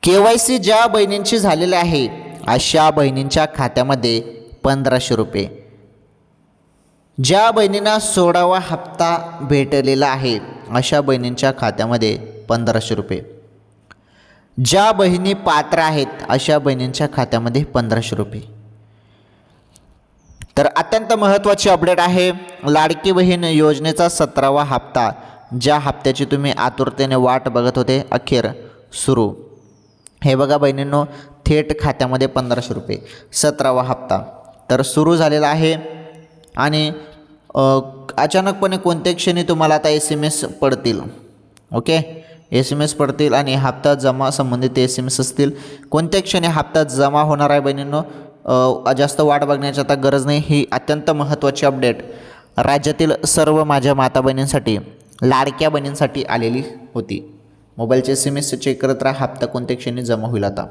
KYC ज्या बहिणींची झालेली आहे अशा बहिणींच्या खात्यामध्ये 1500 रुपये. ज्या बहिणींना 16वा हप्ता भेटलेला आहे अशा बहिणींच्या खात्यामध्ये 1500 रुपये. ज्या बहिणी पात्र आहेत अशा बहिणींच्या खात्यामध्ये 1500 रुपये. तर अत्यंत महत्त्वाची अपडेट आहे. लाडकी बहीण योजनेचा 17वा हप्ता, ज्या हप्त्याची तुम्ही आतुरतेने वाट बघत होते, अखेर सुरू. हे बघा बहिणींनो, थेट खात्यामध्ये 1500 रुपये 17वा हप्ता तर सुरू झालेला आहे. आणि अचानकपणे कोणत्या क्षणी तुम्हाला आता SMS पडतील. ओके, SMS पडतील आणि हप्ता जमा संबंधित SMS असतील. कोणत्या क्षणी हप्ता जमा होणार आहे बहिणींनो, जास्त वाट बघण्याची आता गरज नाही. ही अत्यंत महत्त्वाची अपडेट राज्यातील सर्व माझ्या माता बहिणींसाठी, लाडक्या बहिणींसाठी आलेली होती. मोबाईलचे SMS चेक करत राहा, हप्ता कोणत्या क्षणी जमा होईल आता.